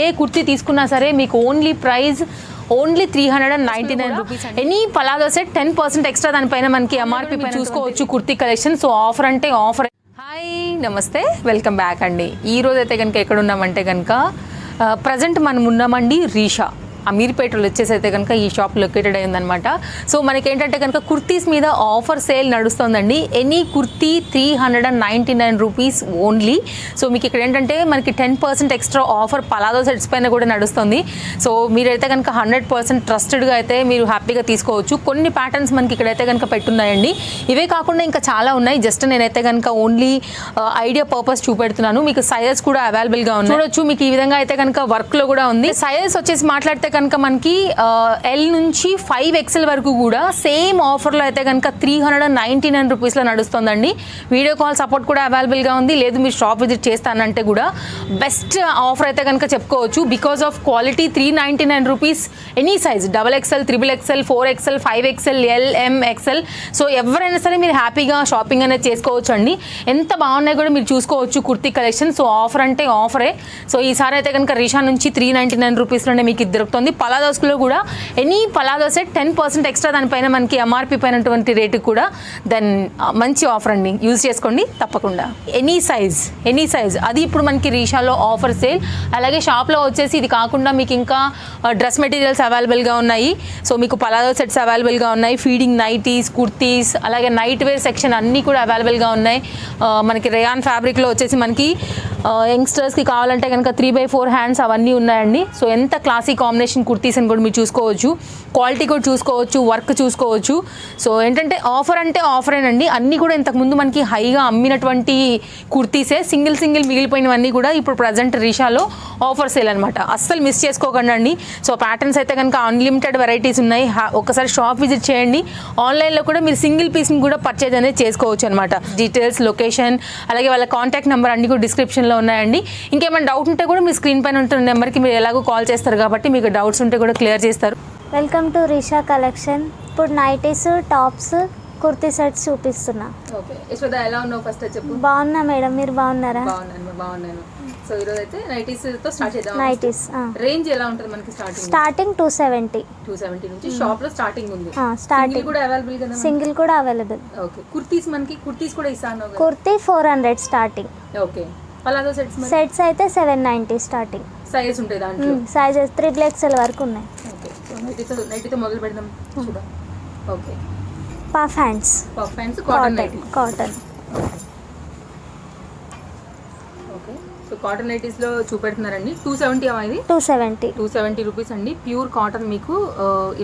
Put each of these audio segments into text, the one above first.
ఏ కుర్తీ తీసుకున్నా సరే మీకు only price only 399 rupees. Any palazzo set 10% extra దానిపైన మనకి ఎంఆర్పీ చూసుకోవచ్చు కుర్తీ కలెక్షన్. సో ఆఫర్ అంటే ఆఫర్. హాయ్ నమస్తే, వెల్కమ్ బ్యాక్ అండి. ఈ రోజు అయితే కనుక ఎక్కడ ఉన్నామంటే కనుక ప్రజెంట్ మనం ఉన్నామండి రీషా అమీర్పేటలో వచ్చేసి అయితే కనుక ఈ షాప్ లొకేటెడ్ అయిందనమాట. సో మనకి ఏంటంటే కనుక కుర్తీస్ మీద ఆఫర్ సేల్ నడుస్తుందండి. Any kurti 399 rupees only. So మీకు ఇక్కడ ఏంటంటే మనకి 10% ఎక్స్ట్రా ఆఫర్ పలాజో సెట్స్ పైన కూడా నడుస్తుంది. సో మీరైతే కనుక 100% ట్రస్టెడ్గా అయితే మీరు హ్యాపీగా తీసుకోవచ్చు. కొన్ని ప్యాటర్న్స్ మనకి ఇక్కడైతే కనుక పెట్టున్నాయండి. ఇవే కాకుండా ఇంకా చాలా ఉన్నాయి. జస్ట్ నేనైతే కనుక ఓన్లీ ఐడియా పర్పస్ చూపెడుతున్నాను. మీకు సైజెస్ కూడా అవైలబుల్గా ఉన్నాయి. చూడొచ్చు మీకు ఈ విధంగా అయితే కనుక వర్క్లో కూడా ఉంది. సైజెస్ వచ్చేసి మాట్లాడితే కనుక మనకి ఎల్ నుంచి 5XL వరకు కూడా సేమ్ ఆఫర్లో అయితే కనుక 399 రూపీస్లో నడుస్తుందండి. వీడియో కాల్ సపోర్ట్ కూడా అవైలబుల్గా ఉంది. లేదు మీరు షాప్ విజిట్ చేస్తానంటే కూడా బెస్ట్ ఆఫర్ అయితే కనుక చెప్పుకోవచ్చు. Because of quality 399 rupees any size XXL, XXL, 4XL, 5XL, L, M, XL. So ఎవరైనా సరే మీరు హ్యాపీగా షాపింగ్ అనేది చేసుకోవచ్చు అండి. ఎంత బాగున్నాయి కూడా మీరు చూసుకోవచ్చు కుర్తీ కలెక్షన్. సో ఆఫర్ అంటే ఆఫరే. సో ఈసారి అయితే కనుక రీషా నుంచి 399 రూపీస్లోనే మీకు ఇది దొరుకుతుంది. పలాజోస్లో కూడా ఎనీ పలాజో సెట్ 10% ఎక్స్ట్రా దానిపైన మనకి ఎంఆర్పీ పైనటువంటి రేటు కూడా దెన్ మంచి ఆఫర్ అండి. యూజ్ చేసుకోండి తప్పకుండా. ఎనీ సైజ్ అది ఇప్పుడు మనకి రీషాలో ఆఫర్ సేల్. అలాగే షాప్లో వచ్చేసి ఇది కాకుండా మీకు ఇంకా డ్రెస్ మెటీరియల్స్ అవైలబుల్గా ఉన్నాయి. సో మీకు పలాజో సెట్స్ అవైలబుల్గా ఉన్నాయి. ఫీడింగ్ నైటీస్, కుర్తీస్, అలాగే నైట్ వేర్ సెక్షన్ అన్నీ కూడా అవైలబుల్గా ఉన్నాయి. మనకి రేయాన్ ఫ్యాబ్రిక్లో వచ్చేసి మనకి యంగ్స్టర్స్కి కావాలంటే కనుక 3/4 హ్యాండ్స్ అవన్నీ ఉన్నాయండి. సో ఎంత క్లాసీ కాంబినేషన్ కుర్తీస్ అని కూడా మీరు చూసుకోవచ్చు. క్వాలిటీ కూడా చూసుకోవచ్చు, వర్క్ చూసుకోవచ్చు. సో ఏంటంటే ఆఫర్ అంటే ఆఫరేనండి. అన్నీ కూడా ఇంతకుముందు మనకి హైగా అమ్మినటువంటి కుర్తీసే సింగిల్ మిగిలిపోయినవన్నీ కూడా ఇప్పుడు ప్రజెంట్ రీషాలో ఆఫర్ సేల్ అనమాట. అస్సలు మిస్ చేసుకోకండి అండి. సో ప్యాటర్న్స్ అయితే కనుక అన్లిమిటెడ్ వెరైటీస్ ఉన్నాయి. ఒకసారి షాప్ విజిట్ చేయండి. ఆన్లైన్లో కూడా మీరు సింగిల్ పీస్ని కూడా పర్చేజ్ అనేది చేసుకోవచ్చు అనమాట. డీటెయిల్స్, లొకేషన్, అలాగే వాళ్ళ కాంటాక్ట్ నెంబర్ అన్నీ కూడా డిస్క్రిప్షన్లో ఉన్నాయండి. ఇంకేమైనా డౌట్ ఉంటే కూడా మీరు స్క్రీన్ పైన ఉంటున్న నెంబర్కి మీరు ఎలాగో కాల్ చేస్తారు కాబట్టి మీకు డౌట్స్ ఉంటే కూడా క్లియర్ చేస్తారు. Welcome to Risha collection. ఇప్పుడు నైటీస్, టాప్స్, కుర్తీ సెట్స్ చూపిస్తున్నా. ఓకే యశోద, ఎలా ఉన్నావు? ఫస్ట్ చెప్పు. బాగున్నా మేడం, మీరు బాగున్నారా? బాగున్నాను. సో ఈ రోజు అయితే నైటీస్ తో స్టార్ట్ చేద్దాం. నైటీస్ రేంజ్ ఎలా ఉంటుంది మనకి? స్టార్టింగ్ 270 నుంచి షాప్ లో స్టార్టింగ్ ఉంది. స్టార్టింగ్ కూడా అవైలబుల్ కదా? సింగిల్ కూడా అవైలబుల్. ఓకే. కుర్తీస్ కూడా ఇస్తాను. Kurti 400 starting. Okay. Palazzo sets అయితే 790 స్టార్టింగ్. సైజెస్ ఉంటాయి దాంట్లో? సైజెస్ 3XL వరకు ఉన్నాయి. ఓకే. సో నైటీతో మొదలు పెడదాం. చూద్దాం. Okay. Puff hands cotton. Okay. So cotton nighties లో చూపెడుతున్నారండి. 270 ఇది? 270 రూపీస్ అండి. ప్యూర్ కాటన్ మీకు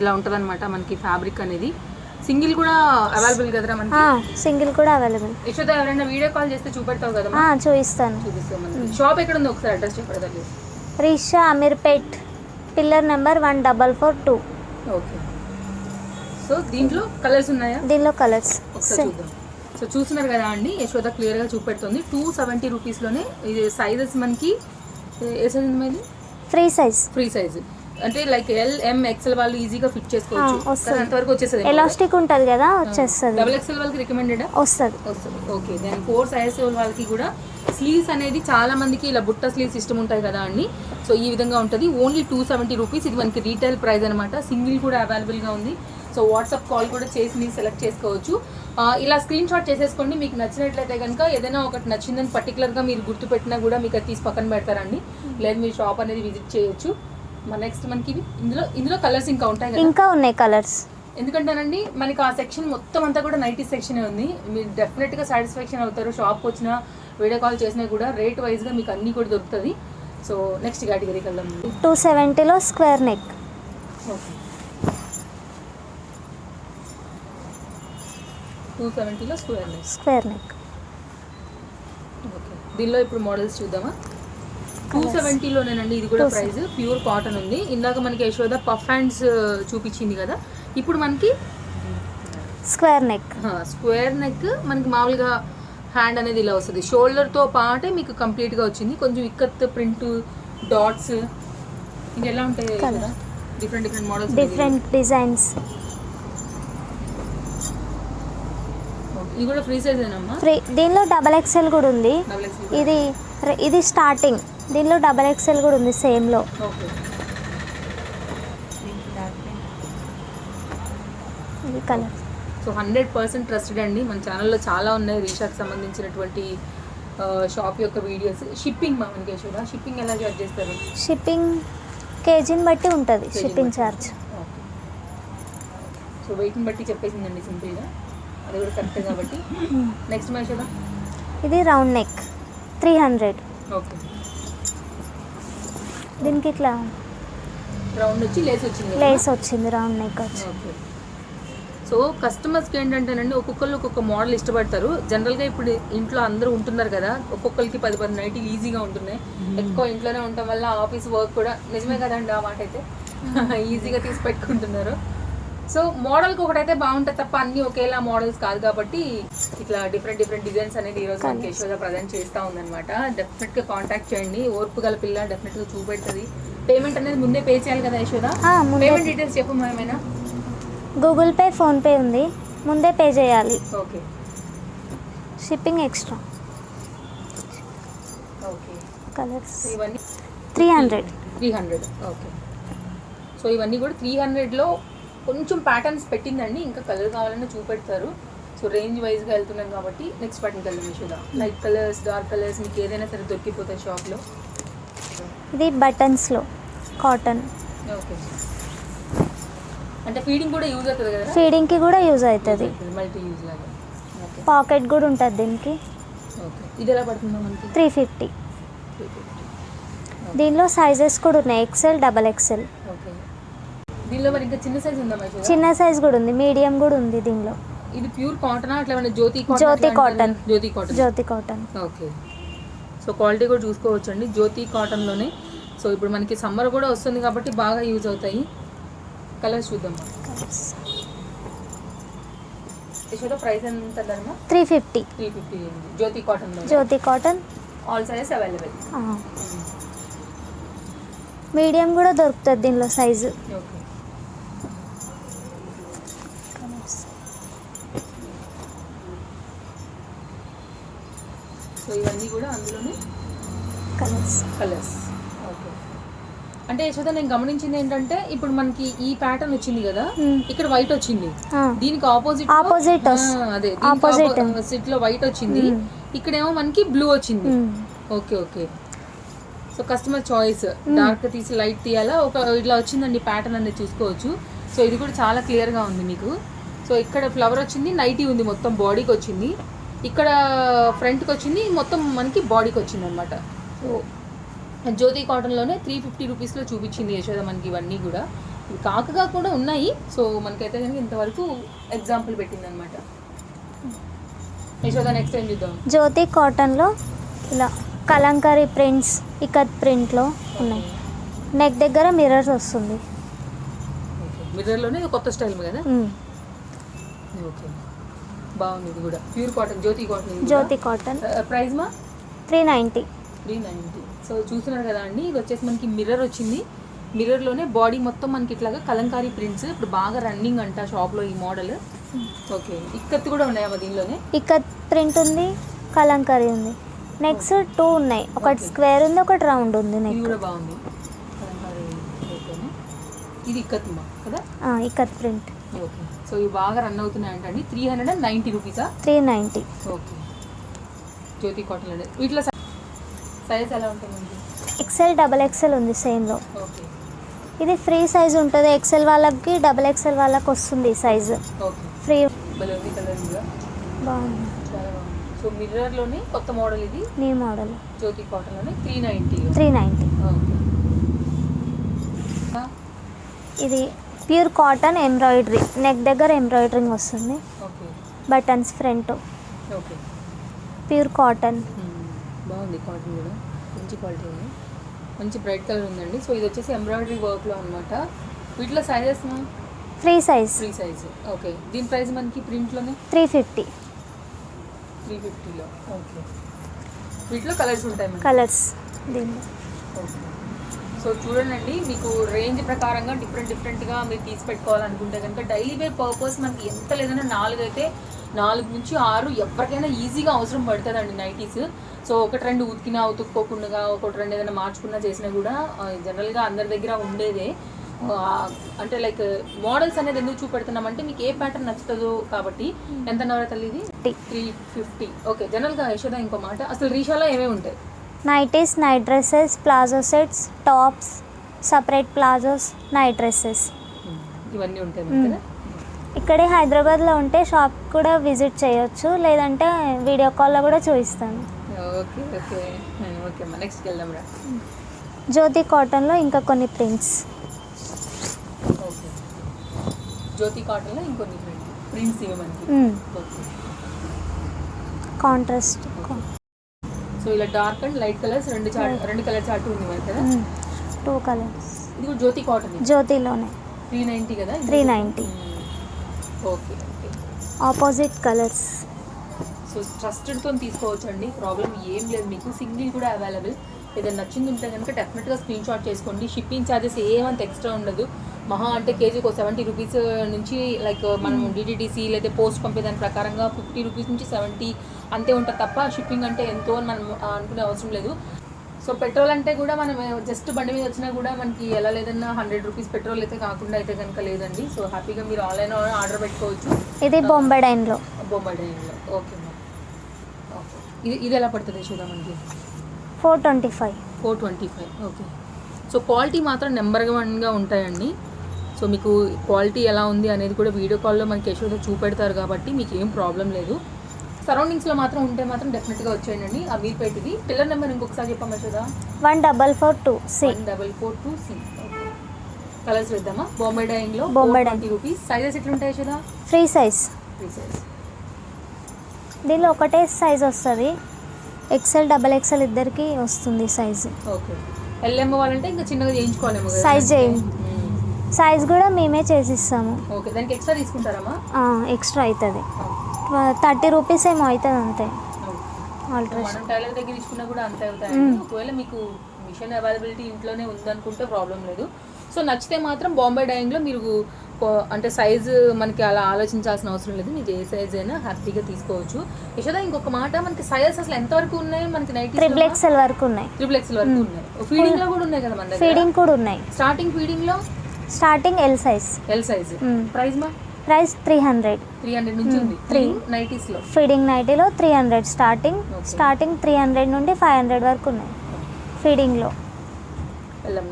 ఇలా ఉంటుంది అనమాట మనకి ఫ్యాబ్రిక్ అనేది. సింగిల్ కూడా అవైలబుల్ కదరా మనకి? సింగిల్ కూడా అవైలబుల్. యశోద, ఎవరైనా వీడియో కాల్ చేస్తే చూపెడతావు కదా? చూపిస్తాను. షాప్ ఎక్కడ ఉంది ఒకసారి అడ్రస్ చెప్పండి. Risha Ameerpet, pillar number 1442. Okay. So దీంట్లో కలర్స్ ఉన్నాయా? దీనిలో కలర్స్ చూద్దాం. సో చూస్తున్నారు కదా అండి, యశోద క్లియర్గా చూపెడుతుంది. 270 రూపీస్లోనే. ఇది సైజెస్ మనకి ఏ సైజ్ ఉంది? ఫ్రీ సైజ్ అంటే లైక్ L, M, XL వాళ్ళు ఈజీగా ఫిట్ చేసుకోవచ్చు. అంతవరకు వచ్చేస్తుంది. ఎలాస్టిక్ ఉంటుంది కదా, వచ్చేస్తుంది. XXL వాళ్ళకి రికమెండెడ్ వస్తుంది. ఓకే. దాని 4 సైజ్ వాళ్ళకి కూడా స్లీవ్స్ అనేది చాలా మందికి ఇలా బుట్ట స్లీవ్స్ ఇష్టం ఉంటాయి కదా అండి. సో ఈ విధంగా ఉంటుంది. Only 270 rupees. ఇది మనకి రీటైల్ ప్రైస్ అనమాట. సింగిల్ కూడా అవైలబుల్గా ఉంది. సో వాట్సాప్ కాల్ కూడా చేసి మీరు సెలెక్ట్ చేసుకోవచ్చు. ఇలా స్క్రీన్ షాట్ చేసేసుకోండి. మీకు నచ్చినట్లయితే కనుక ఏదైనా ఒకటి నచ్చిందని పర్టికులర్గా మీరు గుర్తుపెట్టినా కూడా మీకు అది తీసి పక్కన పెడతారండి. లేదు మీరు షాప్ అనేది విజిట్ చేయొచ్చు. నెక్స్ట్ మనకి ఇందులో కలర్స్ ఇంకా ఉంటాయి కదా? ఇంకా ఉన్నాయి కలర్స్. ఎందుకంటేనండి మనకి ఆ సెక్షన్ మొత్తం అంతా కూడా నైటీ సెక్షన్ ఉంది. మీరు డెఫినెట్గా సాటిస్ఫాక్షన్ అవుతారు. షాప్కి వచ్చినా వీడియో కాల్ చేసినా కూడా రేట్ వైజ్గా మీకు అన్నీ కూడా దొరుకుతుంది. సో నెక్స్ట్ కేటగిరీకి వెళ్దాం. 270లో స్క్వేర్ నెక్. ఓకే. 270లో స్క్వేర్ నెక్. ఓకే. దీనిలో ఇప్పుడు మోడల్స్ చూద్దామా? 270లోనేనండి ఇది కూడా ప్రైస్. ప్యూర్ కాటన్ ఉంది. ఇందాక మనకి యశోద పఫ్ హ్యాండ్స్ చూపించింది కదా, ఇప్పుడు మనకి స్క్వేర్ నెక్ మనకి మామూలుగా హ్యాండ్ అనేది ఇలా వస్తుంది. షోల్డర్తో పాటే మీకు కంప్లీట్గా వచ్చింది. కొంచెం ఇక్కత్ ప్రింట్, డాట్స్ ఇంకెలా ఉంటాయి కదా, డిఫరెంట్ మోడల్స్, డిఫరెంట్ డిజైన్స్. ఇది కూడా ఫ్రీ సైజ్ ఏనమ్మా? దీనిలో XXL కూడా ఉంది. ఇది స్టార్టింగ్ దీనిలో డబల్ ఎక్సెల్ కూడా ఉంది సేమ్లో. ఓకే. ఇది కలర్. సో 100% ట్రస్టెడ్ అండి. మన ఛానల్లో చాలా ఉన్నాయి రీషాకి సంబంధించినటువంటి షాప్ యొక్క వీడియోస్. షిప్పింగ్ మనకి యశోద షిప్పింగ్ ఎలా చార్జ్ చేస్తారు? షిప్పింగ్ కేజీని బట్టి ఉంటుంది షిప్పింగ్ ఛార్జ్. ఓకే. సో వెయిట్ని బట్టి చెప్పేసిందండి సింపుల్గా, అది కూడా కరెక్ట్ కాబట్టి. నెక్స్ట్ యశోద ఇది రౌండ్ నెక్ 300. ఓకే. దీనికి ఇట్లా రౌండ్ వచ్చి లేస్ వచ్చింది. లేస్ వచ్చింది రౌండ్ నెక్ వచ్చి. ఓకే. సో కస్టమర్స్కి ఏంటంటేనండి ఒక్కొక్కరు ఒక్కొక్క మోడల్ ఇష్టపడతారు. జనరల్గా ఇప్పుడు ఇంట్లో అందరూ ఉంటున్నారు కదా, ఒక్కొక్కరికి 10 నైటీలు ఈజీగా ఉంటున్నాయి. ఎక్కువ ఇంట్లోనే ఉండటం వల్ల ఆఫీస్ వర్క్ కూడా నిజమే కదండి ఆ మాట అయితే ఈజీగా తీసి పెట్టుకుంటున్నారు. సో మోడల్కి ఒకటైతే బాగుంటుంది తప్ప అన్నీ ఒకేలా మోడల్స్ కాదు కాబట్టి ఇట్లా డిఫరెంట్ డిజైన్స్ అనేది ఈరోజు మనకి యశోద ప్రజెంట్ చేస్తూ ఉందన్నమాట. డెఫినెట్గా కాంటాక్ట్ చేయండి. ఓర్పు గల పిల్ల డెఫినెట్గా చూపెడుతుంది. పేమెంట్ అనేది ముందే పే చేయాలి కదా యశోద? పేమెంట్ డీటెయిల్స్ చెప్పు ఏమైనా. గూగుల్ పే, ఫోన్పే ఉంది, ముందే పే చేయాలి. Okay. Shipping extra. Okay. Colours ఇవన్నీ 300. ఓకే. సో ఇవన్నీ కూడా 300లో కొంచెం ప్యాటర్న్స్ పెట్టిందండి, ఇంకా కలర్ కావాలన్నా చూపెడతారు. సో రేంజ్ వైజ్గా వెళ్తున్నాం కాబట్టి next pattern colour Yashoda. Light colours, dark colours మీకు ఏదైనా సరే దొరికిపోతాయి షాప్లో. ఇది బటన్స్లో కాటన్. ఓకే. అంటే ఫీడింగ్ కూడా యూజ్ అవుతుంది కదా? ఫీడింగ్కి కూడా యూజ్ అవుతుంది. మల్టీ యూజ్ లాగా. ఓకే. పాకెట్ కూడా ఉంటుంది దీనికి. ఓకే. ఇది ఎలా పడుతుందో మనకి? 350. దీనిలో సైజెస్ కూడా ఉన్నాయి, ఎక్సెల్, డబల్ ఎక్సెల్. ఓకే. దీనిలో మరి ఇంకా చిన్న సైజ్ ఉందా మరి? చిన్న సైజ్ కూడా ఉంది, మీడియం కూడా ఉంది దీనిలో. ఇది ప్యూర్ కాటన్ అట్లా ఏమైనా జ్యోతి కాటన్? జ్యోతి కాటన్. ఓకే. సో క్వాలిటీ కూడా చూసుకోవచ్చు అండి జ్యోతి కాటన్లోనే. సో ఇప్పుడు మనకి సమ్మర్ కూడా వస్తుంది కాబట్టి బాగా యూజ్ అవుతాయి. కలర్స్ చూద్దాం. యశోద ప్రైస్ ఎంత ధర్మ? 350. జ్యోతి కాటన్లో. Jyoti cotton. All sizes available. Medium కూడా దొరుకుతుంది దీనిలో సైజు. ఓకే. సో ఇవన్నీ కూడా అందులోనే కలర్స్. ఓకే. అంటే యశోద నేను గమనించింది ఏంటంటే ఇప్పుడు మనకి ఈ ప్యాటర్న్ వచ్చింది కదా, ఇక్కడ వైట్ వచ్చింది, దీనికి ఆపోజిట్ అదే ఆపోజిట్ లో వైట్ వచ్చింది, ఇక్కడేమో మనకి బ్లూ వచ్చింది. Okay. Okay. So customer choice, dark తీసి లైట్ తీయాలా, ఒక ఇట్లా వచ్చిందండి ప్యాటర్న్ అనేది చూసుకోవచ్చు. సో ఇది కూడా చాలా క్లియర్గా ఉంది మీకు. సో ఇక్కడ ఫ్లవర్ వచ్చింది, నైటీ ఉంది, మొత్తం బాడీకి వచ్చింది, ఇక్కడ ఫ్రంట్కి వచ్చింది, మొత్తం మనకి బాడీకి వచ్చింది అనమాట. సో జ్యోతి కాటన్లోనే 350 రూపీస్లో చూపించింది యశోద మనకి ఇవన్నీ కూడా. ఇవి కాకగా కూడా ఉన్నాయి. సో మనకైతే కనుక ఇంతవరకు ఎగ్జాంపుల్ పెట్టింది అనమాట. యశోద నెక్స్ట్ టైం చూద్దాం. జ్యోతి కాటన్లో ఇలా కలంకారీ ప్రింట్స్, ఇకత్ ప్రింట్లో ఉన్నాయి. నెక్ దగ్గర మిర్రర్స్ వస్తుంది. మిర్రర్లోనే కొత్త స్టైల్ కదా. ఓకే. బాగుంది. ఇది కూడా ప్యూర్ కాటన్, జ్యోతి కాటన్. ప్రైస్ మా 390. సో చూస్తున్నారు కదా అండి, ఇది వచ్చేసి మనకి మిర్రర్ వచ్చింది. మిర్రర్లోనే బాడీ మొత్తం మనకి ఇట్లాగా కలంకారీ ప్రింట్స్ ఇప్పుడు బాగా రన్నింగ్ అంట షాప్లో ఈ మోడల్. ఓకే. ఇక్కత్ కూడా ఉన్నాయా దీనిలోనే? ఇక్కత్ ప్రింట్ ఉంది, కలంకారీ ఉంది. నెక్స్ట్ 2 ఉన్నాయి, ఒకటి స్క్వేర్ ఉంది, ఒకటి రౌండ్ ఉంది. నెక్ కూడా బాగుంది. ఇది ఇక్కత్ కదా? ఇక్కత్ ప్రింట్. ఓకే. సో ఇవి బాగా రన్ అవుతున్నాయి అంటండి. 390 రూపీసా? 390. ఓకే. జ్యోతి కాటన్ అనేది వీటిలో సైజ్ ఎలా ఉంటుంది? ఎక్సెల్, డబల్ ఎక్సెల్ ఉంది సేమ్లో. ఓకే. ఇది ఫ్రీ సైజ్ ఉంటుంది, ఎక్సెల్ వాళ్ళకి, డబల్ ఎక్సెల్ వాళ్ళకి వస్తుంది సైజు. ఓకే. ఫ్రీ. బాగుంది. బాగుంది, చాలా బాగుంది. సో మిర్రర్లోనే కొత్త మోడల్, ఇది న్యూ మోడల్. జ్యోతి కాటన్లోనే 390. ఓకే. ఇది ప్యూర్ కాటన్ ఎంబ్రాయిడరీ, నెక్ దగ్గర ఎంబ్రాయిడరింగ్ వస్తుంది. Okay. Buttons front. Okay. Pure cotton. బాగుంది కాటన్ కూడా, మంచి క్వాలిటీ ఉంది, మంచి బ్రైట్ కలర్ ఉందండి. సో ఇది వచ్చేసి ఎంబ్రాయిడరీ వర్క్లో అనమాట. వీటిలో సైజెస్ ఫ్రీ సైజ్. ఓకే. దీని ప్రైస్ మనకి ప్రింట్లోనే 350లో. ఓకే. వీటిలో కలర్స్ ఉంటాయి మనకి. కలర్స్ దీనిలో. ఓకే. సో చూడండి, మీకు రేంజ్ ప్రకారంగా డిఫరెంట్గా మీరు తీసి పెట్టుకోవాలనుకుంటే కనుక డైలీ వేర్ పర్పస్ మనకి ఎంత లేదన్నా 4 అయితే 4 నుంచి 6 ఎవరికైనా ఈజీగా అవసరం పడుతుందండి నైటీస్. సో ఒకటి రెండు ఉతికినా ఉతుక్కోకుండా ఒకటి రెండు ఏదైనా మార్చుకున్నా చేసినా కూడా జనరల్గా అందరి దగ్గర ఉండేదే. అంటే లైక్ మోడల్స్ అనేది ఎందుకు చూపెడుతున్నామంటే మీకు ఏ ప్యాటర్న్ నచ్చుతుందో కాబట్టి. ఎంత అన్నవరా తల్లి ఇది? 350. ఓకే. జనరల్గా యశోద ఇంకో మాట, అసలు రీషాలో ఏమేమి ఉంటాయి? Nighties, night dresses, palazzo sets, tops, separate palazzos, night dresses ఇవన్నీ ఉంటాయి కదా. ఇక్కడే హైదరాబాద్లో ఉంటే షాప్ కూడా విజిట్ చేయొచ్చు, లేదంటే వీడియో కాల్లో కూడా చూపిస్తాను. ఓకే ఓకే ఓకే అమ్మా, నెక్స్ట్కి వెళ్దాం రా. జ్యోతి కాటన్లో ఇంకా కొన్ని ప్రింట్స్. ఓకే, జ్యోతి కాటన్లో ఇంకొన్ని ప్రింట్స్ ఇవి మనకి. Okay, contrast. సో ఇలా డార్క్ అండ్ లైట్ కలర్స్ రెండు కలర్ చార్ట్ ఉంది మనకి కదా. 2 కలర్స్. ఇది కూడా జ్యోతి కాటన్. జ్యోతిలోనే 390 కదా. 390. Okay okay. Opposite colours. So ట్రస్టెడ్తో తీసుకోవచ్చు అండి, ప్రాబ్లం ఏం లేదు. మీకు సింగిల్ కూడా అవైలబుల్. ఏదైనా నచ్చింది ఉంటే కనుక డెఫినెట్గా స్క్రీన్ షాట్ చేసుకోండి. షిప్పింగ్ ఛార్జెస్ ఏమంత ఎక్స్ట్రా ఉండదు. మహా అంటే కేజీకి ఒక 70 రూపీస్ నుంచి, లైక్ మనం డిటీడీసీ లేదా పోస్ట్ పంపేదాని ప్రకారంగా 50 రూపీస్ నుంచి 70 అంతే ఉంటుంది తప్ప షిప్పింగ్ అంటే ఎంతో అని మనం అనుకునే అవసరం లేదు. సో పెట్రోల్ అంటే కూడా మనం జస్ట్ బండి మీద వచ్చినా కూడా మనకి ఎలా లేదన్నా 100 రూపీస్ పెట్రోల్ అయితే కాకుండా అయితే కనుక లేదండి. సో హ్యాపీగా మీరు ఆన్లైన్ ఆర్డర్ పెట్టుకోవచ్చు. ఇది బొంబాయి డైన్లో. Okay ma'am. ఓకే, ఇది ఎలా పడుతుంది చూద్దాం మనకి? 425. ఓకే. సో క్వాలిటీ మాత్రం నెంబర్ 1గా ఉంటాయండి. సో మీకు క్వాలిటీ ఎలా ఉంది అనేది కూడా వీడియో కాల్లో మనకి యశోద చూపెడతారు కాబట్టి మీకు ఏం ప్రాబ్లం లేదు. సరౌండింగ్స్లో మాత్రం ఉంటే మాత్రం డెఫినెట్గా వచ్చేయండి. ఆ వీల్పేటది పిల్లర్ నెంబర్ ఇంకొకసారి చెప్పాం Yashoda? 1442C. 1442C. Okay, colours వేద్దామా? బొంబాయి డైయింగ్లో 20 రూపీస్. సైజెస్ ఎట్లుంటాయి యశోద? Free size. దీనిలో ఒకటే సైజ్ వస్తుంది. XL, XXL ఇద్దరికి వస్తుంది సైజు. ఓకే. LM వాళ్ళంటే ఇంకా చిన్నగా చేయించుకోవాలేమో కదా. సైజ్ కూడా మేమే చేసిస్తాము. ఓకే, దానికి ఎక్స్ట్రా తీసుకుంటారమ్మా? ఎక్స్ట్రా అవుతుంది. 30 రూపీస్ ఏమో అవుతుంది అంతే. మనం టైలర్ దగ్గర ఇచ్చుకున్నా కూడా అంతే అవుతాయి. ఒకవేళ మీకు మిషన్ అవైలబిలిటీ ఇంట్లోనే ఉందనుకుంటే ప్రాబ్లం లేదు. సో నచ్చితే మాత్రం బాంబే డైయింగ్లో మీరు అంటే సైజు మనకి అలా ఆలోచించాల్సిన అవసరం లేదు. మీకు ఏ సైజ్ అయినా హ్యాపీగా తీసుకోవచ్చు. యశోద ఇంకొక మాట, మనకి సైజెస్ అసలు ఎంతవరకు ఉన్నాయి మనకి? నైట్ XXL వరకు ఉన్నాయి. XXL వరకు ఉన్నాయి. ఫీడింగ్ లో కూడా ఉన్నాయి కదా మన దగ్గర? ఫీడింగ్ కూడా ఉన్నాయి. Starting L size. ప్రైస్ మా? ప్రైస్ 300 నుంచి ఉంది. 3 నైటీస్ లో, ఫీడింగ్ నైటీలో 300 స్టార్టింగ్ 300 నుండి 500 వరకు ఉన్నాయి ఫీడింగ్ లో.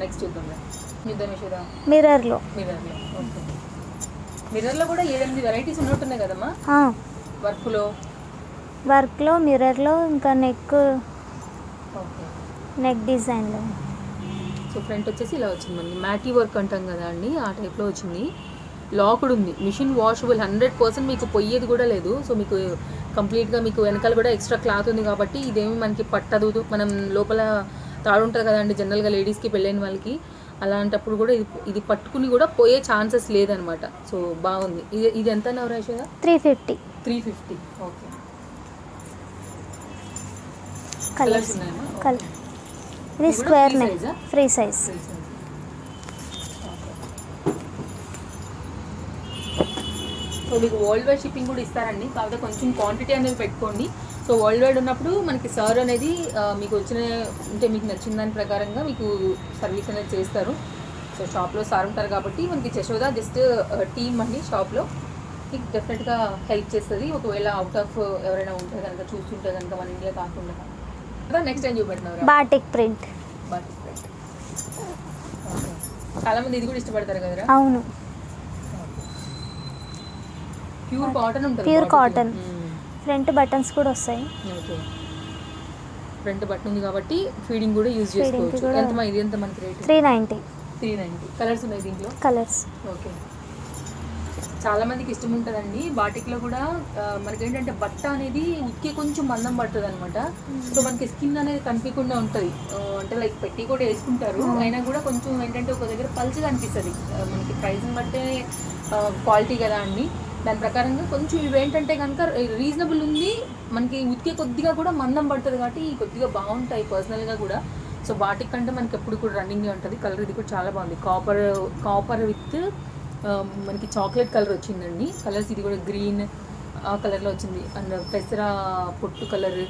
నెక్స్ట్ చూద్దాం. మిర్రర్లో కూడా 7-8 వెరైటీస్ ఉన్నట్టున్నాయి కదమ్మా. వర్క్లో మిర్రర్లో ఇంకా నెక్ డిజైన్లో. సో ఫ్రంట్ వచ్చేసి ఇలా వచ్చింది మనకి మ్యాటీ వర్క్ అంటాం కదా అండి, ఆ టైప్లో వచ్చింది. లాక్డ్ ఉంది, మిషన్ వాషబుల్ 100%, మీకు పొయ్యేది కూడా లేదు. సో మీకు కంప్లీట్గా మీకు వెనకాల కూడా ఎక్స్ట్రా క్లాత్ ఉంది కాబట్టి ఇదేమి మనకి పట్టదు. మనం లోపల తాడు ఉంటుంది కదండి జనరల్గా లేడీస్కి పెళ్ళైన వాళ్ళకి, అలాంటప్పుడు కూడా ఇది పట్టుకుని కూడా పోయే ఛాన్సెస్ లేదనమాట. సో బాగుంది. ఇది ఎంత నవరా యశోద? 350. ఓకే. కలర్స్ ఉన్నాయా? ఇది square neck, free size. So మీకు వరల్డ్ వైడ్ షిప్పింగ్ కూడా ఇస్తారండి, కాకపోతే కొంచెం క్వాంటిటీ అనేది పెట్టుకోండి. సో వరల్డ్ వైడ్ ఉన్నప్పుడు మనకి సార్ అనేది మీకు వచ్చిన అంటే మీకు నచ్చిన దాని ప్రకారంగా మీకు సర్వీస్ అనేది చేస్తారు. సో షాప్లో సార్ ఉంటారు కాబట్టి మనకి యశోద జస్ట్ టీమ్ అండి షాప్లో, మీకు డెఫినెట్గా హెల్ప్ చేస్తుంది. ఒకవేళ అవుట్ ఆఫ్ ఎవరైనా ఉంటే కనుక చూస్తుంటే కనుక మన ఇండియా కాకుండా. నెక్స్ట్ ఏం చూపెట్టినారు? Batik print. చాలా మంది ఇది కూడా ఇష్టపడతారు కదా. అవును, ప్యూర్ కాటన్ ఉంటుంది. Pure cotton. ఫ్రంట్ బటన్స్ కూడా వస్తాయి. ఓకే, ఫ్రంట్ బటన్ ఉంది కాబట్టి ఫీడింగ్ కూడా యూజ్ చేసుకోవచ్చు. ఎంత ఇది ఎంత మనకి రేట్? 390. కలర్స్ ఉన్నాయి దీంట్లో. కలర్స్. ఓకే, చాలా మందికి ఇష్టం ఉంటుందండి బాటిక్లో కూడా. మనకి ఏంటంటే బట్ట అనేది ఉక్కి కొంచెం మందం పడుతుంది అనమాట. సో మనకి స్కిన్ అనేది కనిపించకుండా ఉంటుంది. అంటే లైక్ పెట్టి కూడా వేసుకుంటారు, అయినా కూడా కొంచెం ఏంటంటే ఒక దగ్గర పల్చగా అనిపిస్తుంది. మనకి ప్రైస్ని బట్టే క్వాలిటీ కదా అండి, దాని ప్రకారంగా కొంచెం ఇవేంటంటే కనుక రీజనబుల్ ఉంది. మనకి ఉతికే కొద్దిగా కూడా మందం పడుతుంది కాబట్టి కొద్దిగా బాగుంటాయి పర్సనల్గా కూడా. సో బాటిక్ అంటే మనకి ఎప్పుడు కూడా రన్నింగ్గా ఉంటుంది. కలర్ ఇది కూడా చాలా బాగుంది, కాపర్ విత్ మనకి చాక్లెట్ కలర్ వచ్చిందండి. కలర్స్ ఇది కూడా గ్రీన్ ఆ కలర్లో వచ్చింది, అండ్ పెసర పొట్టు కలర్,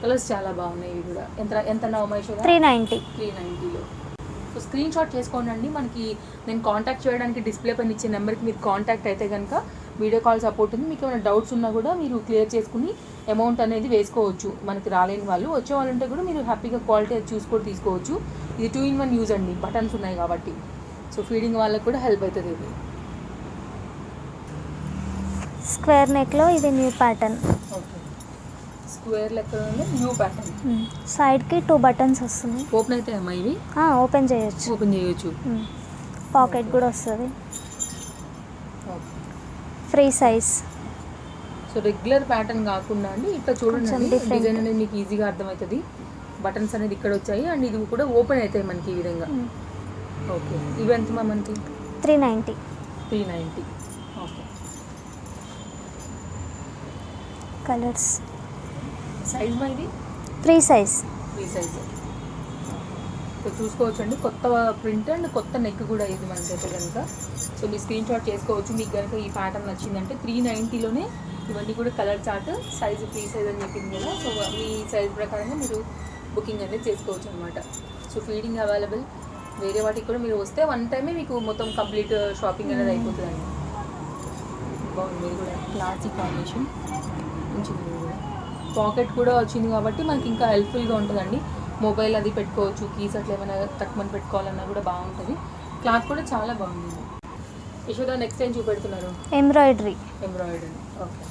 కలర్స్ చాలా బాగున్నాయి ఇవి కూడా. ఎంత నవమేష్ 390. 390లో. సో స్క్రీన్ షాట్ చేసుకోండి. మనకి నేను కాంటాక్ట్ చేయడానికి డిస్ప్లే పైన ఇచ్చే నెంబర్కి మీరు కాంటాక్ట్ అయితే కనుక వీడియో కాల్ సపోర్ట్ ఉంది. మీకు ఏమైనా డౌట్స్ ఉన్నా కూడా మీరు క్లియర్ చేసుకుని అమౌంట్ అనేది వేసుకోవచ్చు. మనకి రాలేని వాళ్ళు, వచ్చే వాళ్ళు ఉంటే కూడా మీరు హ్యాపీగా క్వాలిటీ అది చూసుకొని తీసుకోవచ్చు. ఇది 2-in-1 యూజ్ అండి, బటన్స్ ఉన్నాయి కాబట్టి. సో ఫీడింగ్ వాళ్ళకి కూడా హెల్ప్ అవుతుంది ఇది. స్క్వేర్ నెక్లో ఇది న్యూ ప్యాటర్న్. ఓకే, స్క్వేర్ లెక్కలోనే న్యూ ప్యాటర్న్. సైడ్కి 2 బటన్స్ వస్తున్నాయి. ఓపెన్ అయితే అమ్మా ఇవి ఓపెన్ చేయొచ్చు. ఓపెన్ చేయొచ్చు. పాకెట్ కూడా వస్తుంది. Okay, free size. So regular pattern కాకుండా అండి ఇట్లా చూడండి, different. డిజైన్ అనేది మీకు ఈజీగా అర్థమవుతుంది. బటన్స్ అనేది ఇక్కడ వచ్చాయి అండ్ ఇది కూడా ఓపెన్ అవుతాయి మనకి ఈ విధంగా. ఓకే, ఇవి ఎంత మనకి 390. 390. Okay, colours. సైజ్ మా ఇది free size. Free size. So చూసుకోవచ్చు అండి, కొత్త ప్రింట్ అండ్ కొత్త నెక్ కూడా ఇది మనకైతే కనుక. సో మీరు స్క్రీన్ షాట్ చేసుకోవచ్చు. మీకు కనుక ఈ ప్యాటర్న్ నచ్చిందంటే 390లోనే ఇవన్నీ కూడా colour chart, size free size అని చెప్పింది కదా. సో మీ సైజ్ ప్రకారంగా మీరు బుకింగ్ అనేది చేసుకోవచ్చు అనమాట. So feeding available. వేరే వాటికి కూడా మీరు వస్తే 1 టైమే మీకు మొత్తం కంప్లీట్ షాపింగ్ అనేది అయిపోతుందండి. బాగుంది, ఇది కూడా క్లాసిక్ కాంబినేషన్. మంచిది కూడా. పాకెట్ కూడా వచ్చింది కాబట్టి మనకి ఇంకా హెల్ప్ఫుల్గా ఉంటుందండి. మొబైల్ అది పెట్టుకోవచ్చు, కీస్ అట్లా ఏమైనా తక్కువని పెట్టుకోవాలన్నా కూడా బాగుంటుంది. క్లాత్ కూడా చాలా బాగుంది. యశోద నెక్స్ట్ టైం చూపెడుతున్నారు ఎంబ్రాయిడరీ. ఓకే,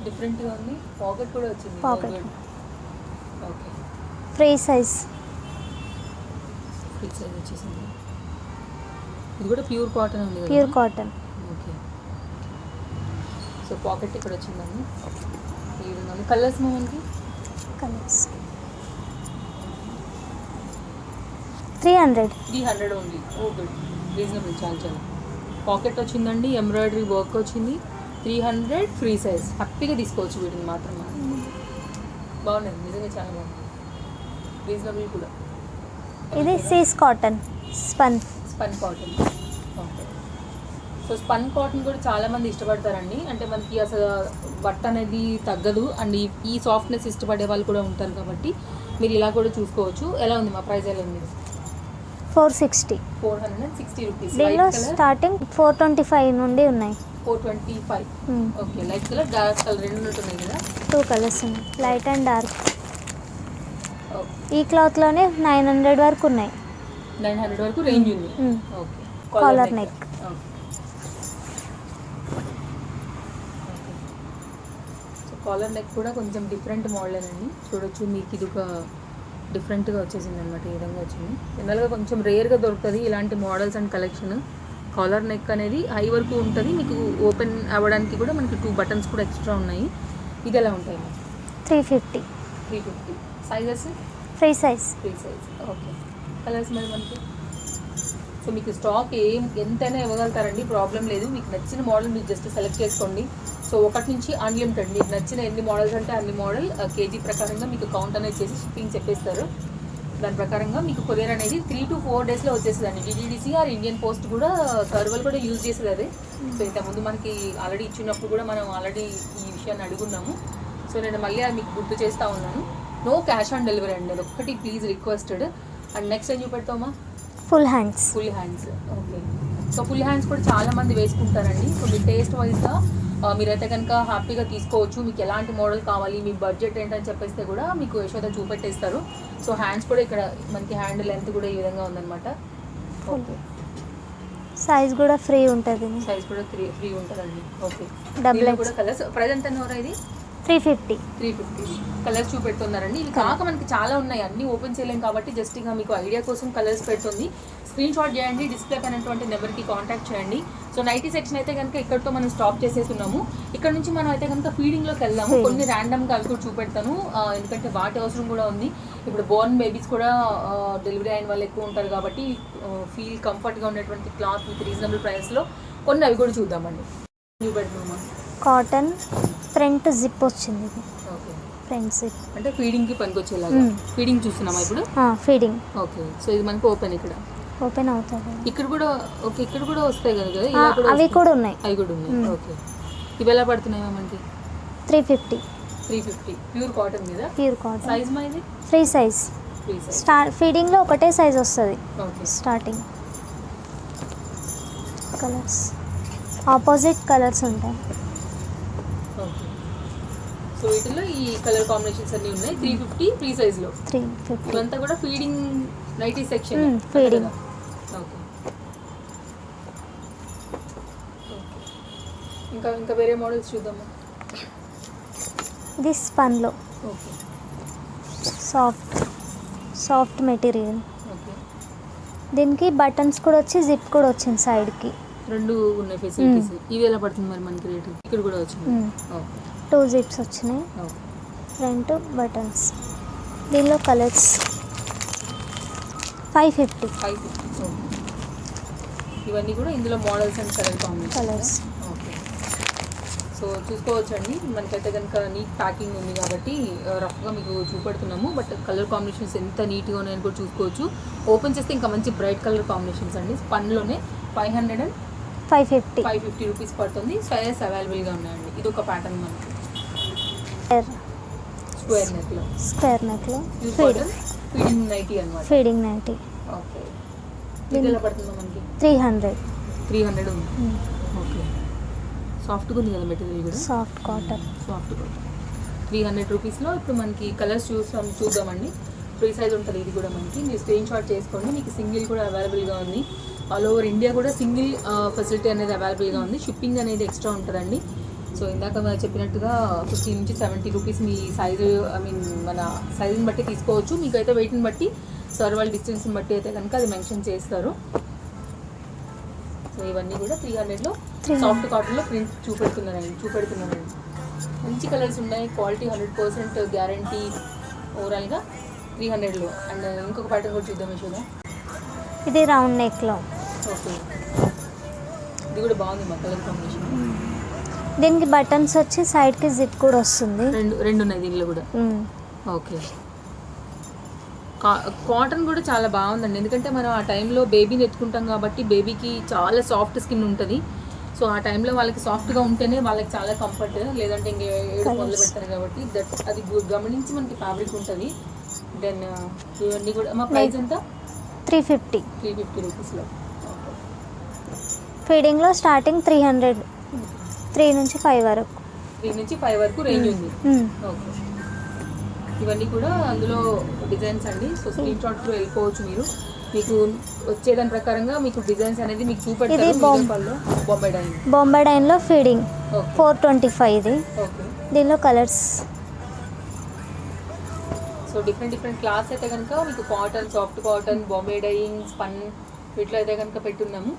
డిఫరెంట్గా ఉంది. పాకెట్ కూడా వచ్చింది. Pocket. Okay, free size. Free size వచ్చేసింది. ఇది కూడా ప్యూర్ కాటన్ ఉంది కదా. Pure cotton. Okay, so pocket ఇక్కడ వచ్చిందండి. ఈ విధంగా ఉంది. కలర్స్ మనకి colours 300. 300 only. Oh good, reasonable. చాలా చాలా. పాకెట్ వచ్చిందండి, ఎంబ్రాయిడరీ వర్క్ వచ్చింది. 300 ఫ్రీ సైజ్. హ్యాపీగా తీసుకోవచ్చు వీటిని మాత్రం. బాగున్నాయి నిజంగా, చాలా బాగుంది. రీజనబుల్ కూడా. ఇది సీస్ cotton spun cotton. Okay, so spun cotton కూడా చాలామంది ఇష్టపడతారండి. అంటే మనకి అసలు బట్ట అనేది తగ్గదు అండ్ ఈ సాఫ్ట్నెస్ ఇష్టపడే వాళ్ళు కూడా ఉంటారు కాబట్టి మీరు ఇలా కూడా చూసుకోవచ్చు. ఎలా ఉంది మా ప్రైస్? ఎలా ఉంది? 460. 460 రూపీస్. దీనిలో స్టార్టింగ్ 425 నుండి ఉన్నాయి. 425. Okay, light colour, dark colour రెండు ఉన్నట్టున్నాయి కదా. 2 కలర్స్ ఉన్నాయి, లైట్ అండ్ డార్క్. ఈ క్లాత్లోనే 900 వరకు ఉన్నాయి. 900 వరకు రేంజ్ ఉంది. Okay, collar neck. So collar neck కూడా కొంచెం డిఫరెంట్ మోడల్ అండి. చూడొచ్చు, మీకు ఇది ఒక డిఫరెంట్గా వచ్చేసింది అనమాట. ఈ విధంగా వచ్చింది. జనరల్గా కొంచెం రేర్గా దొరుకుతుంది ఇలాంటి models and collection. Collar neck అనేది హై వరకు ఉంటుంది. మీకు ఓపెన్ అవ్వడానికి కూడా మనకి 2 బటన్స్ కూడా ఎక్స్ట్రా ఉన్నాయి. ఇది ఎలా ఉంటాయి? 350. 350. Sizes free size. Free size. Okay, colours మరి మనకి. సో మీకు స్టాక్ ఎంతైనా ఇవ్వగలుగుతారండి, ప్రాబ్లం లేదు. మీకు నచ్చిన మోడల్ మీరు జస్ట్ సెలెక్ట్ చేసుకోండి. సో 1 నుంచి అన్లిమిటెడ్, మీకు నచ్చిన ఎన్ని మోడల్స్ అంటే అన్ని మోడల్ కేజీ ప్రకారంగా మీకు కౌంట్ అనేది చేసి షిప్పింగ్ చెప్పేస్తారు. దాని ప్రకారంగా మీకు కొరియర్ అనేది 3 to 4 డేస్లో వచ్చేస్తుందండి. డిటీడీసీ ఆర్ ఇండియన్ పోస్ట్ కూడా సర్వర్ కూడా యూజ్ చేసేది అదే. సో ఇంతకుముందు మనకి ఆల్రెడీ ఇచ్చినప్పుడు కూడా మనం ఆల్రెడీ ఈ విషయాన్ని అడుగున్నాము. సో నేను మళ్ళీ అది మీకు గుర్తు చేస్తూ ఉన్నాను. నో క్యాష్ ఆన్ డెలివరీ అండి, అది ఒక్కటి ప్లీజ్ రిక్వెస్టెడ్. అండ్ నెక్స్ట్ ఏం చూపెడతామా? Full hands. Full hands. Okay, so full hands కూడా చాలా మంది వేసుకుంటారండి. సో మీ టేస్ట్ వైజ్గా మీరైతే కనుక హ్యాపీగా తీసుకోవచ్చు. మీకు ఎలాంటి మోడల్ కావాలి, మీ బడ్జెట్ ఏంటని చెప్పేస్తే కూడా మీకు యశోద చూపెట్టేస్తారు. సో హ్యాండ్స్ కూడా ఇక్కడ మనకి హ్యాండ్ లెంత్ కూడా ఈ విధంగా ఉందన్నమాట. ఓకే, సైజ్ కూడా ఫ్రీ ఉంటుంది. సైజ్ కూడా ఫ్రీ ఉంటుందండి. ఓకే, డబుల్ కూడా కలర్స్. ప్రైస్ ఎంత అన్నవరా ఇది? 350. 350 కలర్స్ చూపెడుతున్నారండి. ఇవి కాక మనకి చాలా ఉన్నాయి, అన్నీ ఓపెన్ చేయలేం కాబట్టి జస్ట్ ఇక మీకు ఐడియా కోసం కలర్స్ పెడుతుంది. స్క్రీన్ షాట్ చేయండి, డిస్ప్లే పైనటువంటి నెంబర్కి కాంటాక్ట్ చేయండి. సో నైటీ సెక్షన్ అయితే కనుక ఇక్కడితో మనం స్టాప్ చేసేస్తున్నాము. ఇక్కడ నుంచి మనం అయితే కనుక ఫీడింగ్లోకి వెళ్దాము. కొన్ని ర్యాండమ్గా అవి కూడా చూపెడతాను, ఎందుకంటే వాటి అవసరం కూడా ఉంది. ఇప్పుడు బోర్న్ బేబీస్ కూడా డెలివరీ అయిన వాళ్ళు ఎక్కువ ఉంటారు కాబట్టి ఫీల్ కంఫర్ట్గా ఉన్నటువంటి క్లాత్ విత్ రీజనబుల్ ప్రైస్లో కొన్ని అవి కూడా చూద్దామండి. చూపెడుతున్నామా? కాటన్ ఫ్రంట్ జిప్ వచ్చింది. ఓకే, ఫ్రంట్ జిప్ అంటే ఫీడింగ్కి పనికొచ్చేలాగా. ఫీడింగ్ చూస్తున్నామా ఇప్పుడు? ఫీడింగ్. ఓకే, సో ఇది మనకి ఓపెన్ ఇక్కడ ఓపెన్ అవుతుంది. ఇక్కడ కూడా ఓకే, ఇక్కడ కూడా వస్తాయి కదా. అవి కూడా ఉన్నాయి. అవి కూడా ఉన్నాయి. ఓకే, ఇవి ఎలా పడుతున్నాయా మనకి? 350. 350 ప్యూర్ కాటన్ మీద. Pure cotton. సైజ్ మా ఇది ఫ్రీ సైజ్. Free size. ఫీడింగ్లో ఒకటే సైజ్ వస్తుంది okay. Starting. Colours opposite colours ఉంటాయి. ఓకే. సో వీటిలో ఈ కలర్ కాంబినేషన్స్ అన్నీ ఉన్నాయి. 350 ఫ్రీ సైజ్లో. 350. ఇవంతా కూడా feeding nightie section. Feeding. Okay. ఇంకా ఇంకా వేరే మోడల్స్ చూద్దాము. ఇది స్పన్లో ఓకే. Soft material. ఓకే. దీనికి బటన్స్ కూడా వచ్చి జిప్ కూడా వచ్చింది సైడ్కి. రెండు ఉన్నాయి ఫెసిలిటీస్. ఇవి ఎలా పడుతుంది మరి మనకి రేటు? ఇక్కడ కూడా వచ్చింది. ఓకే. 2 జిప్స్ వచ్చినాయి. ఓకే. Front buttons. దీనిలో కలర్స్ 550. 550. ఓకే. ఇవన్నీ కూడా ఇందులో models and colour combination. Colours. Okay. So చూసుకోవచ్చండి, మనకైతే కనుక నీట్ ప్యాకింగ్ ఉంది కాబట్టి రఫ్గా మీకు చూపెడుతున్నాము. బట్ కలర్ కాంబినేషన్స్ ఎంత నీట్గా ఉన్నాయని కూడా చూసుకోవచ్చు. ఓపెన్ చేస్తే ఇంకా మంచి బ్రైట్ కలర్ కాంబినేషన్స్ అండి. స్పన్లోనే 550 రూపీస్ పడుతుంది. సైజెస్ అవైలబుల్గా ఉన్నాయండి. ఇది ఒక ప్యాటర్న్ మనకి స్క్వేర్ నెక్లో ఫీడింగ్ నైటీ అనమాట. Feeding nightie. ఓకే. ఇది ఎలా పడుతుందో మనకి? 300 ఉంది. ఓకే. సాఫ్ట్గా ఉంది కదా మెటీరియల్ కూడా. Soft cotton. 300 రూపీస్లో ఇప్పుడు మనకి కలర్స్ చూద్దామండి. ఫ్రీ సైజ్ ఉంటుంది ఇది కూడా మనకి. మీరు స్క్రీన్ షాట్ చేసుకోండి. మీకు సింగిల్ కూడా అవైలబుల్గా ఉంది. ఆల్ ఓవర్ ఇండియా కూడా సింగిల్ ఫెసిలిటీ అనేది అవైలబుల్గా ఉంది. షిప్పింగ్ అనేది ఎక్స్ట్రా ఉంటుందండి. సో ఇందాక మనం చెప్పినట్టుగా 50 నుంచి 70 రూపీస్ మీ సైజు మన సైజుని బట్టి తీసుకోవచ్చు. మీకు అయితే వెయిట్ని బట్టి సర్వల్ డిస్టెన్స్ని బట్టి అయితే కనుక అది మెన్షన్ చేస్తారు. సో ఇవన్నీ కూడా 300లో సాఫ్ట్ కాటన్లో ప్రింట్ చూపెడుతున్నానండి. మంచి కలర్స్ ఉన్నాయి. Quality 100% guarantee. ఓవరాల్గా 300లో. అండ్ ఇంకొక ప్యాటర్న్ కూడా చూద్దాం యశోద. ఇది రౌండ్ నెక్లో. ఓకే. ఇది కూడా బాగుంది మా కలర్ కాంబినేషన్. దీనికి బటన్స్ వచ్చి సైడ్కి జిప్ కూడా వస్తుంది. రెండు ఉన్నాయి దీనిలో కూడా. ఓకే. కాటన్ కూడా చాలా బాగుందండి. ఎందుకంటే మనం ఆ టైంలో బేబీని ఎత్తుకుంటాం కాబట్టి బేబీకి చాలా సాఫ్ట్ స్కిన్ ఉంటుంది. సో ఆ టైంలో వాళ్ళకి సాఫ్ట్గా ఉంటేనే వాళ్ళకి చాలా కంఫర్ట్. లేదంటే ఇంక ఏడు మొదలు పెడతారు కాబట్టి అది గమనించి మనకి ఫ్యాబ్రిక్ ఉంటుంది. దెన్ ఇవన్నీ కూడా మా ప్రైస్ ఎంత? 350 రూపీస్లో. ఫీడింగ్లో స్టార్టింగ్ 300. 3 నుంచి 5 వరకు. 3 నుంచి 5 వరకు రేంజ్ ఉంది. ఓకే. ఇవన్నీ కూడా అందులో డిజైన్స్ అండి. సో స్క్రీన్ షాట్లో వెళ్ళిపోవచ్చు మీరు. మీకు వచ్చేదాని ప్రకారంగా మీకు డిజైన్స్ అనేది మీకు చూపెడతారు. బొంబాయి డైన్లో ఫీడింగ్ 425 ఇది. ఓకే. దీనిలో కలర్స్. సో డిఫరెంట్ క్లాత్స్ అయితే కనుక మీకు cotton, soft cotton, Bombay dyeing, spun వీటిలో అయితే కనుక పెట్టున్నాము.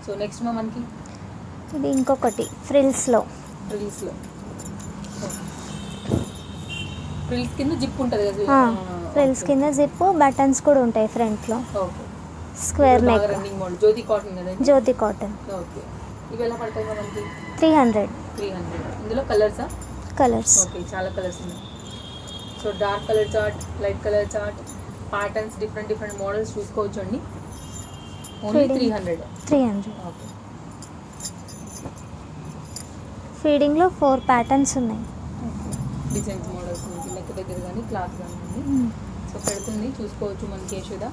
సో నెక్స్ట్ మనకి ఇది ఇంకొకటి ఫ్రిల్స్లో. ఫ్రిల్స్ కింద జిప్ ఉంటుంది కదా. ఫ్రిల్స్ కింద జిప్, బటన్స్ కూడా ఉంటాయి ఫ్రంట్లో. Okay. Square neck. Running model Jyoti cotton కదా. జ్యోతి కాటన్. ఓకే. ఇవి ఎలా పడతాయి మనకి? 300. ఇందులో కలర్సా? కలర్స్. ఓకే. చాలా కలర్స్ ఉన్నాయి. So dark colour chart, light colour chart, patterns different models చూసుకోవచ్చు అండి. ఓన్లీ 300. ఓకే. ఫీడింగ్లో 4 ప్యాటర్న్స్ ఉన్నాయి. డిజైన్స్ మోడల్స్ మనకి నెక్ దగ్గర కానీ క్లాత్ కానీ ఉంది. సో పెడుతుంది చూసుకోవచ్చు మనకి యశోద.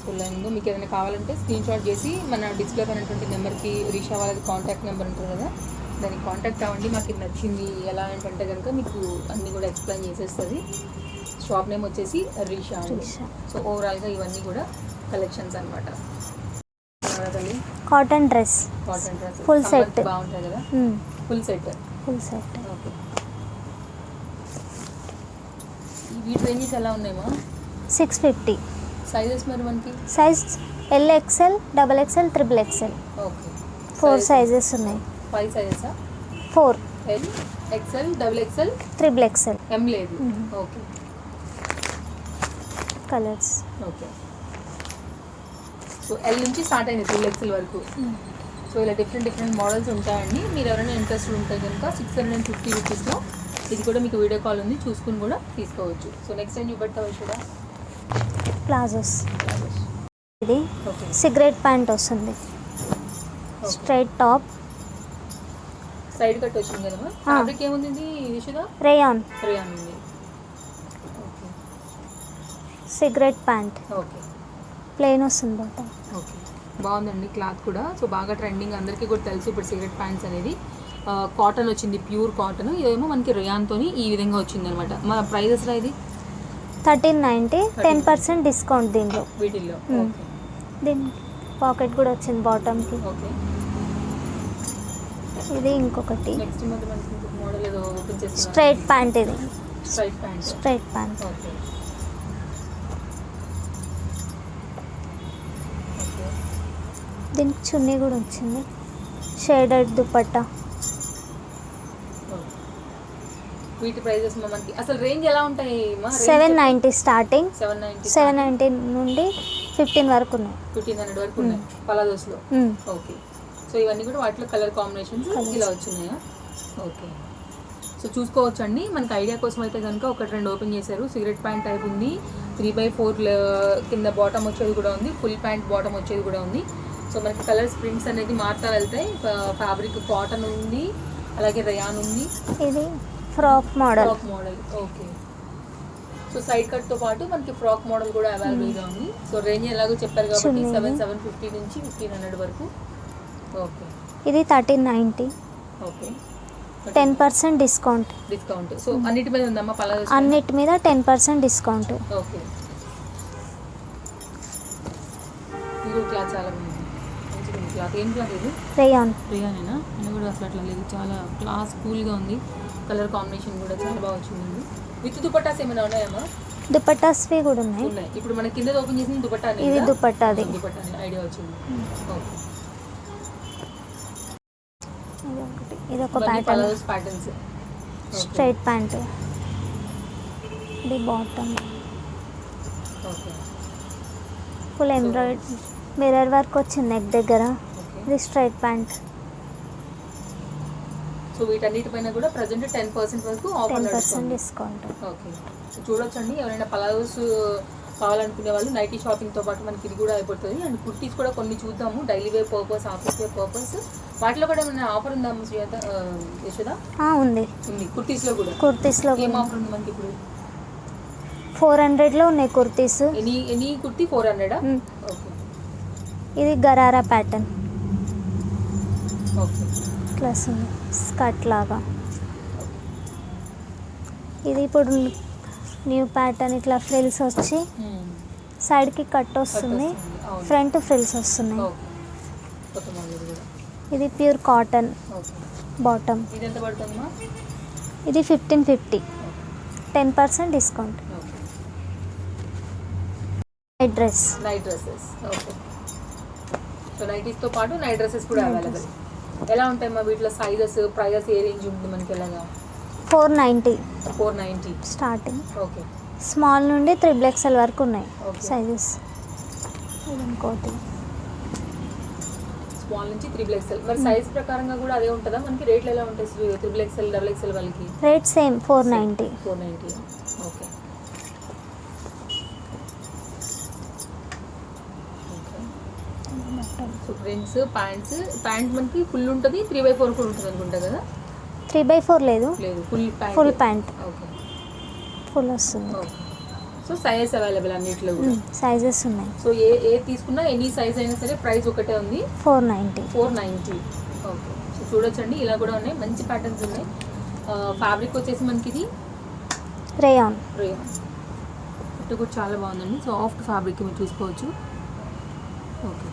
సో లైన్లో మీకు ఏదైనా కావాలంటే స్క్రీన్ షాట్ చేసి మన డిస్ప్లే అయినటువంటి నెంబర్కి రీషా వాళ్ళది కాంటాక్ట్ నెంబర్ ఉంటుంది కదా, దానికి కాంటాక్ట్ అవ్వండి. మాకు ఇది నచ్చింది ఎలా ఏంటంటే కనుక మీకు అన్నీ కూడా ఎక్స్ప్లెయిన్ చేసేస్తుంది. షాప్ నేమ్ వచ్చేసి రీషా. సో ఓవరాల్గా ఇవన్నీ కూడా కలెక్షన్స్ అనమాట. కాటన్ డ్రెస్ ఫుల్ సెట్ బాగుంటుంది కదా. Full set. ఓకే. వీటి రేంజెస్ ఎలా ఉన్నాయమ్మా? 650. సైజెస్ మరి మనకి size LXL, XXL, XXL. Okay. 4 sizes ఉన్నాయి. 5 సైజెసా? 4. L, XL, XXL, XXL. M లేదు. Okay. Colours. Okay. So L నుంచి స్టార్ట్ అయింది 3XL వరకు. సో ఇలా డిఫరెంట్ మోడల్స్ ఉంటాయండి. మీరు ఎవరైనా ఇంట్రెస్ట్ ఉంటే కనుక 650 రూపీస్లో ఇది కూడా మీకు వీడియో కాల్ ఉంది, చూసుకుని కూడా తీసుకోవచ్చు. సో నెక్స్ట్ టైం చూపెడతావు కూడా ప్లాజోస్. ఇది సిగరెట్ ప్యాంట్ వస్తుంది. స్ట్రైట్ టాప్, సైడ్ కట్ వచ్చింది కదమ్మా. ఫ్యాబ్రిక్ ఏముంది ఇది యశోద? రేయాన్ రేయాన్ ఉంది. Okay cigarette pant okay plain వస్తుంది బాటమ్. ఓకే బాగుందండి క్లాత్ కూడా. సో బాగా ట్రెండింగ్, అందరికీ కూడా తెలుసు ఇప్పుడు సిగరెట్ ప్యాంట్స్ అనేది. కాటన్ వచ్చింది, ప్యూర్ కాటన్. ఇదేమో మనకి రేయాన్తోని ఈ విధంగా వచ్చింది అనమాట. మన ప్రైజెస్లో ఇది 1390, 10% డిస్కౌంట్ దీంట్లో. వీటిల్లో దీని పాకెట్ కూడా వచ్చింది బాటమ్కి. ఓకే. ఇది ఇంకొకటి నెక్స్ట్ మంత్ మనకి ఇంకొక మోడల్ ఏదో ఓపెన్ చేసి స్ట్రైట్ ప్యాంట్. ఇది straight pant. Straight pant. Okay. దీనికి చున్నీ కూడా వచ్చింది, షేడెడ్ దుపట్టా. వీటి ప్రైజెస్ మనకి అసలు రేంజ్ ఎలా ఉంటాయి? 790 స్టార్టింగ్, 790 790 నుండి 15 వరకు ఉన్నాయి. 1500 వరకు ఉన్నాయి పలాదోస్లో. ఓకే. సో ఇవన్నీ కూడా వాటిలో కలర్ కాంబినేషన్స్ ఇలా వచ్చినాయా? ఓకే. సో చూసుకోవచ్చు అండి. మనకి ఐడియా కోసం అయితే కనుక ఒకటి రెండు ఓపెన్ చేశారు. సిగరెట్ ప్యాంట్ టైప్ ఉంది, 3/4 కింద బాటమ్ వచ్చేది కూడా ఉంది, ఫుల్ ప్యాంట్ బాటమ్ వచ్చేది కూడా ఉంది. సో మనకి కలర్స్ ప్రింట్స్ అనేది మారుతా వెళ్తాయి. ఫ్యాబ్రిక్ కాటన్ ఉంది, అలాగే రయాన్ ఉంది. ఇది frock model. Okay. So side కట్తో పాటు మనకి ఫ్రాక్ మోడల్ కూడా అవైలబుల్గా ఉంది. సో రేంజ్ ఎలాగో చెప్పారు కాబట్టి 750 నుంచి 1500 వరకు. ఓకే. ఇది 1390. ఓకే. 10% డిస్కౌంట్. సో అన్నిటి మీద ఉందమ్మా పలాజో? అన్నిటి మీద 10% డిస్కౌంట్. ఓకే. ఇది క్లాత్ చాలా బాగుంది, మంచిగా ఉంది క్లాత్. ఏం క్లాత్ ఇది? రేయానేనా? అని కూడా అసలు అట్లా లేదు, చాలా క్లాస్ కూల్గా ఉంది. కలర్ కాంబినేషన్ కూడా చాలా బాగా వచ్చిందండి. విత్ దుపట్టాస్ ఏమైనా ఉన్నాయమ్మా? దుపట్టాస్వి కూడా ఉన్నాయి. ఇప్పుడు మన కింద ఓపెన్ చేసిన దుపట్టా. ఇది దుపట్టాది. దుపట్టా ఐడియా వచ్చింది. ఓకే. ఇది ఒక ప్యాటర్న్స్. Straight pant. ఇది bottom. Okay. Full embroidered mirror work వచ్చింది నెక్ దగ్గర. ఇది స్ట్రైట్ ప్యాంట్. సో వీటన్నిటిపైన కూడా ప్రజెంట్ 10% వరకు ఆఫర్ 10% డిస్కౌంట్. ఓకే. సో చూడొచ్చండి, ఎవరైనా పలాజోస్ కావాలనుకునే వాళ్ళు నైటీ షాపింగ్తో పాటు మనకి ఇది కూడా అయిపోతుంది. అండ్ కుర్తీస్ కూడా కొన్ని చూద్దాము, daily wear purpose, office wear purpose. వాటిలో కూడా ఏమైనా ఆఫర్ ఉందా యశోద? ఉంది. కుర్తీస్లో కూడా. కుర్తీస్లో ఏం ఆఫర్ ఉంది మనకి ఇప్పుడు? 400లో ఉన్నాయి కుర్తీస్. ఎనీ కుర్తీ 400? ఓకే. ఇది gharara pattern. Okay. Plus skirt లాగా. ఇది ఇప్పుడు న్యూ ప్యాటర్న్, ఇట్లా ఫ్రిల్స్ వచ్చి సైడ్కి కట్ వస్తుంది, ఫ్రంట్ ఫ్రిల్స్ వస్తున్నాయి. ఇది ప్యూర్ కాటన్ బాటమ్. ఇది ఎంత పడుతుందమ్మా? ఇది 1550, 10% discount. Night dresses. Okay. So నైటీస్తో పాటు నైట్ డ్రెస్సెస్ కూడా అవైలబుల్. ఎలా ఉంటాయమ్మా వీటిలో సైజెస్, ప్రైజెస్ ఏ రేంజ్ ఉంటుంది మనకి? ఎలాగా? 490 స్టార్టింగ్. ఓకే. స్మాల్ నుండి 3XL వరకు ఉన్నాయి సైజెస్. ఇంకోటి స్మాల్ నుంచి 3XL. మరి సైజ్ ప్రకారంగా కూడా అదే ఉంటుందా మనకి? రేట్లు ఎలా ఉంటాయి 3XL, XXL వాళ్ళకి? Rate same 490. Okay. So prints pant మనకి ఫుల్ ఉంటుంది, 3/4 కూడా ఉంటుంది అనుకుంటా కదా? 3/4 లేదు, ఫుల్ ప్యాంట్. ఓకే. ఫుల్ వస్తుంది. ఓకే. సో సైజెస్ అవైలబుల్ అన్నిట్లో కూడా సైజెస్ ఉన్నాయి. సో ఏ తీసుకున్నా ఎనీ సైజ్ అయినా సరే ప్రైస్ ఒకటే ఉంది, 490. ఓకే. సో చూడొచ్చండి, ఇలా కూడా ఉన్నాయి, మంచి ప్యాటర్న్స్ ఉన్నాయి. ఫ్యాబ్రిక్ వచ్చేసి మనకి ఇది రేయాన్. ఇటు కూడా చాలా బాగుందండి, సాఫ్ట్ ఫ్యాబ్రిక్ మీరు చూసుకోవచ్చు. ఓకే.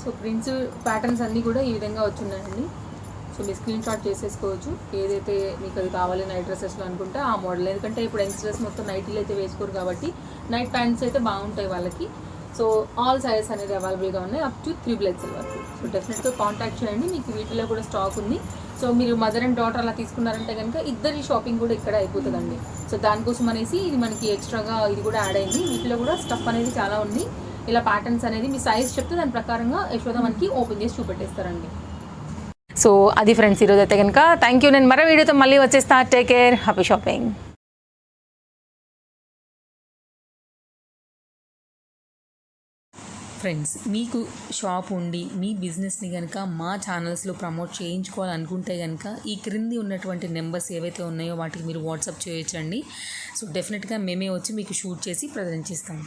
సో ప్రింట్స్ ప్యాటర్న్స్ అన్నీ కూడా ఈ విధంగా వచ్చున్నాయండి. సో మీరు స్క్రీన్ షాట్ చేసేసుకోవచ్చు, ఏదైతే మీకు అది కావాలి నైట్ డ్రెస్సెస్లో అనుకుంటే ఆ మోడల్. ఎందుకంటే ఇప్పుడు యంగ్స్టర్స్ మొత్తం నైటీలు అయితే వేసుకోరు కాబట్టి నైట్ ప్యాంట్స్ అయితే బాగుంటాయి వాళ్ళకి. సో ఆల్ సైజెస్ అనేది అవైలబుల్గా ఉన్నాయి, అప్ టు 3XL వరకు. సో డెఫినెట్గా కాంటాక్ట్ చేయండి, మీకు వీటిలో కూడా స్టాక్ ఉంది. సో మీరు మదర్ అండ్ డాటర్ అలా తీసుకున్నారంటే కనుక ఇద్దరి షాపింగ్ కూడా ఇక్కడ అయిపోతుందండి. సో దానికోసం అనేసి ఇది మనకి ఎక్స్ట్రాగా ఇది కూడా యాడ్ అయింది. వీటిలో కూడా స్టఫ్ అనేది చాలా ఉంది. ఇలా ప్యాటర్న్స్ అనేది మీ సైజ్ చెప్తే దాని ప్రకారంగా యశోద మనకి ఓపెన్ చేసి చూపెట్టేస్తారండి. సో అది ఫ్రెండ్స్ ఈరోజు అయితే కనుక థ్యాంక్ యూ. నేను మరో వీడియోతో మళ్ళీ వచ్చేస్తా. Take care, happy shopping. Friends, మీకు షాప్ ఉండి మీ బిజినెస్ని కనుక మా ఛానల్స్లో ప్రమోట్ చేయించుకోవాలనుకుంటే కనుక ఈ క్రింది ఉన్నటువంటి నెంబర్స్ ఏవైతే ఉన్నాయో వాటికి మీరు వాట్సాప్ చేయొచ్చండి. సో డెఫినెట్గా మేమే వచ్చి మీకు షూట్ చేసి ప్రజెంట్ చేస్తాము.